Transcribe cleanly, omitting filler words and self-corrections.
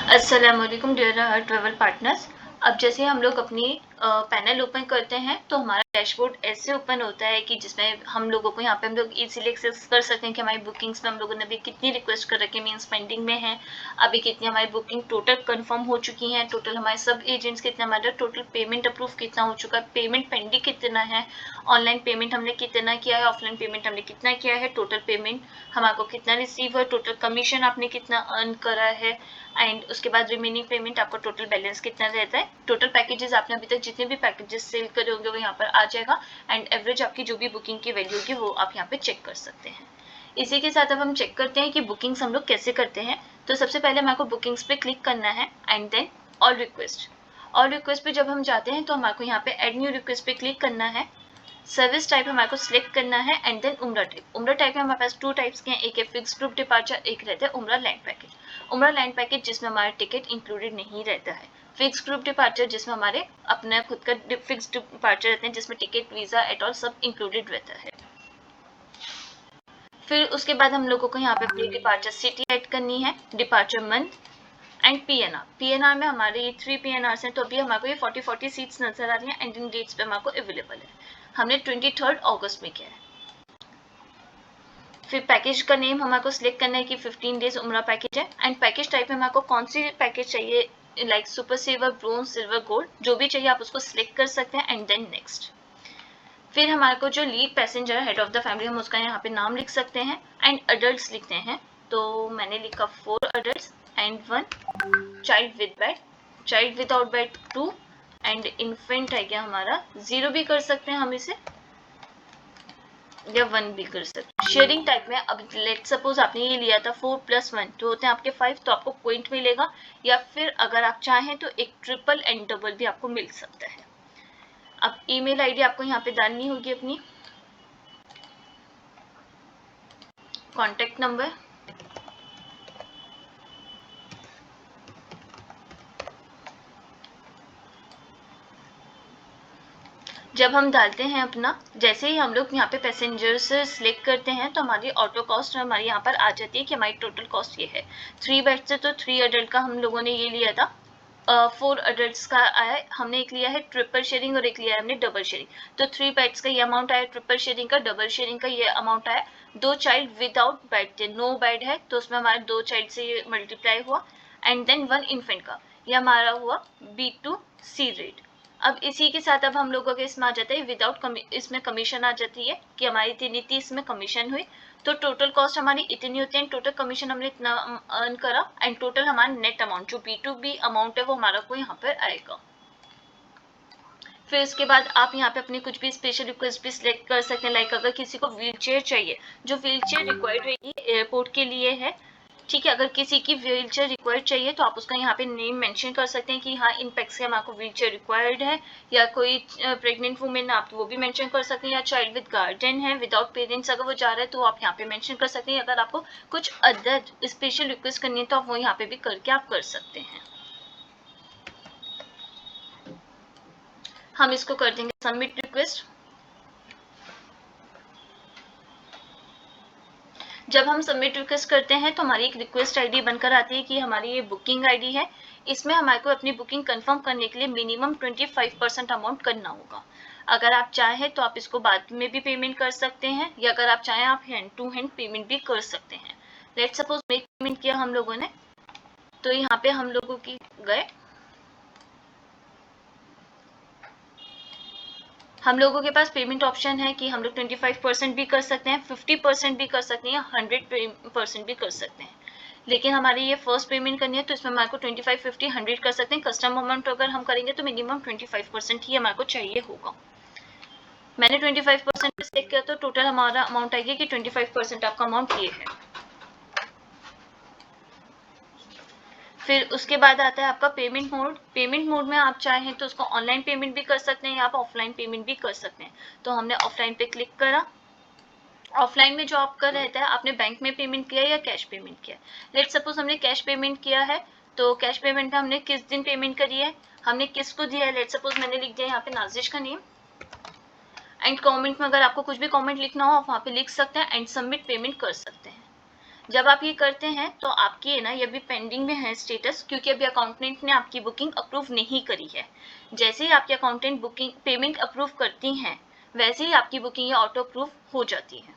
अस्सलाम वालेकुम dear travel partners. अब जैसे हम लोग अपनी पैनल ओपन करते हैं तो हमारा डैशबोर्ड ऐसे ओपन होता है कि जिसमें हम लोगों को यहाँ पे हम लोग इजीली एक्सेस कर सकते हैं कि हमारी बुकिंग्स में हम लोगों ने अभी कितनी रिक्वेस्ट कर रखी है, मीन्स पेंडिंग में है, अभी कितनी हमारी बुकिंग टोटल कंफर्म हो चुकी हैं, टोटल हमारे सब एजेंट्स कितने, हमारा टोटल पेमेंट अप्रूव कितना हो चुका है, पेमेंट पेंडिंग कितना है, ऑनलाइन पेमेंट हमने कितना किया है, ऑफलाइन पेमेंट हमने कितना किया है, टोटल पेमेंट हमारे को कितना रिसीव है, टोटल कमीशन आपने कितना अर्न करा है, एंड उसके बाद रिमेनिंग पेमेंट आपका टोटल बैलेंस कितना रहता है, टोटल पैकेजेस आपने अभी तक जितने भी पैकेजेस सेल करे होंगे वो यहाँ पर आ जाएगा, एंड एवरेज आपकी जो भी बुकिंग की वैल्यू होगी वो आप यहाँ पे चेक कर सकते हैं। इसी के साथ अब हम चेक करते हैं कि बुकिंग्स हम लोग कैसे करते हैं। तो सबसे पहले हमारे को बुकिंग्स पे क्लिक करना है एंड देन ऑल रिक्वेस्ट पे जब हम जाते हैं तो हमारे को यहाँ पे एड न्यू रिक्वेस्ट पे क्लिक करना है। सर्विस टाइप हमारे को सिलेक्ट करना है एंड देन उम्रा टाइप में हमारे पास 2 टाइप्स के हैं, एक है फिक्स ग्रुप डिपार्चर, एक रहता है उम्रा लैंड पैकेज जिसमें हमारा टिकट इंक्लूडेड नहीं रहता है, फिक्स ग्रुप डिपार्चर जिसमें हमारे अपना खुद का फिक्स डिपार्चर रहते हैं जिसमें टिकट वीजा एट ऑल सब इंक्लूडेड रहता है। फिर उसके बाद हम लोगों को यहाँ पे अपनी डिपार्चर सिटी ऐड करनी है, डिपार्चर मंथ एंड पीएनआर में हमारे ये 3 पीएनआर हैं, तो अभी हमारे को ये 40 सीट्स नजर आ रही हैं एंड इन डेट्स पे हमारे को अवेलेबल है, हमने 23 अगस्त में किया है। फिर पैकेज का नेम हमारे को सिलेक्ट करना है कि 15 डेज उम्रा पैकेज है, एंड पैकेज टाइप में हमारे को कौन सी पैकेज चाहिए, like super silver, bronze, silver, gold, जो भी चाहिए आप उसको सिलेक्ट कर सकते हैं एंड देन नेक्स्ट। फिर हमारे को जो lead passenger head of the family हम उसका यहाँ पे नाम लिख सकते हैं एंड अडल्ट लिखते हैं, तो मैंने लिखा 4 adult and 1 child with bed, child without bed 2 and infant है क्या हमारा 0 भी कर सकते हैं हम इसे, या 1 भी कर सकते हैं। शेयरिंग टाइप में अब लेट सपोज आपने ये लिया था 4+1 तो होते हैं आपके 5, तो आपको पॉइंट मिलेगा, या फिर अगर आप चाहें तो एक ट्रिपल एंड डबल भी आपको मिल सकता है। अब ईमेल आईडी आपको यहाँ पे डालनी होगी अपनी, कॉन्टेक्ट नंबर, जब हम डालते हैं अपना, जैसे ही हम लोग यहाँ पे पैसेंजर्स सिलेक्ट करते हैं तो हमारी ऑटो कॉस्ट हमारी यहाँ पर आ जाती है कि हमारी टोटल कॉस्ट ये है। 3 बेड से तो 3 अडल्ट का हम लोगों ने ये लिया था, 4 अडल्ट का आया, हमने एक लिया है ट्रिपल शेयरिंग और एक लिया है हमने डबल शेयरिंग, तो 3 बेड्स का ये अमाउंट आया ट्रिपल शेयरिंग का, डबल शेयरिंग का ये अमाउंट आया। 2 चाइल्ड विदाउट बेड थे, नो बेड है तो उसमें हमारे 2 चाइल्ड से ये मल्टीप्लाई हुआ, एंड देन 1 इन्फेंट का ये हमारा हुआ B2C रेट। अब इसी के साथ अब हम लोगों के इसमें आ जाता है विदाउट इसमें कमीशन आ जाती है कि हमारी इतनी इसमें कमीशन हुई, तो टोटल कॉस्ट हमारी इतनी होती है, टोटल कमीशन हमने इतना अर्न करा एंड टोटल हमारा नेट अमाउंट जो B2B अमाउंट है वो हमारा को यहाँ पर आएगा। फिर इसके बाद आप यहाँ पे अपनी कुछ भी स्पेशल रिक्वेस्ट भी सिलेक्ट कर सकते हैं, लाइक अगर किसी को व्हील चेयर चाहिए, जो व्हील चेयर रिक्वायर्ड रहेगी एयरपोर्ट के लिए है, ठीक है, अगर किसी की व्हील चेयर रिक्वायर्ड चाहिए तो आप उसका यहाँ पे नेम मेंशन कर सकते हैं कि हाँ इन पैक्स के हमारे को व्हील चेयर रिक्वायर्ड है, या कोई प्रेग्नेंट वुमेन आप वो भी मेंशन कर सकते हैं, या चाइल्ड विद गार्डियन है विदाउट पेरेंट्स अगर वो जा रहा है तो आप यहाँ पे मेंशन कर सकते हैं। अगर आपको कुछ अदर स्पेशल रिक्वेस्ट करनी है तो आप वो यहाँ पे भी करके आप कर सकते हैं। हम इसको कर देंगे सबमिट रिक्वेस्ट। जब हम सबमिट रिक्वेस्ट करते हैं तो हमारी एक रिक्वेस्ट आईडी बनकर आती है कि हमारी ये बुकिंग आईडी है, इसमें हमारे को अपनी बुकिंग कंफर्म करने के लिए मिनिमम 25% अमाउंट करना होगा। अगर आप चाहें तो आप इसको बाद में भी पेमेंट कर सकते हैं, या अगर आप चाहें आप हैंड टू हैंड पेमेंट भी कर सकते हैं। लेट सपोज मेक पेमेंट किया हम लोगों ने, तो यहाँ पे हम लोगों की गए, हम लोगों के पास पेमेंट ऑप्शन है कि हम लोग 25% भी कर सकते हैं, 50% भी कर सकते हैं, 100% भी कर सकते हैं, लेकिन हमारी ये फर्स्ट पेमेंट करनी है तो इसमें हमारे को 25, 50, 100 कर सकते हैं। कस्टम अमाउंट अगर हम करेंगे तो मिनिमम 25% ही हमारे को चाहिए होगा। मैंने 25% सिलेक्ट किया तो टोटल हमारा अमाउंट आएगी कि 25% आपका अमाउंट ये है। फिर उसके बाद आता है आपका पेमेंट मोड। पेमेंट मोड में आप चाहें तो उसको ऑनलाइन पेमेंट भी कर सकते हैं या आप ऑफलाइन पेमेंट भी कर सकते हैं। तो हमने ऑफलाइन पे क्लिक करा। ऑफलाइन में जो आपका रहता है आपने बैंक में पेमेंट किया या कैश पेमेंट किया। लेट सपोज हमने कैश पेमेंट किया है, तो कैश पेमेंट में हमने किस दिन पेमेंट करी है, हमने किसको दिया है, लेट सपोज मैंने लिख दिया यहाँ पे नाजिश का नेम, एंड कमेंट में अगर आपको कुछ भी कमेंट लिखना हो आप वहाँ पे लिख सकते हैं एंड सबमिट पेमेंट कर सकते हैं। जब आप ये करते हैं तो आपकी है ना ये भी पेंडिंग में है स्टेटस, क्योंकि अभी अकाउंटेंट ने आपकी बुकिंग अप्रूव नहीं करी है। जैसे ही आपके अकाउंटेंट बुकिंग पेमेंट अप्रूव करती हैं, वैसे ही आपकी बुकिंग ये ऑटो अप्रूव हो जाती है।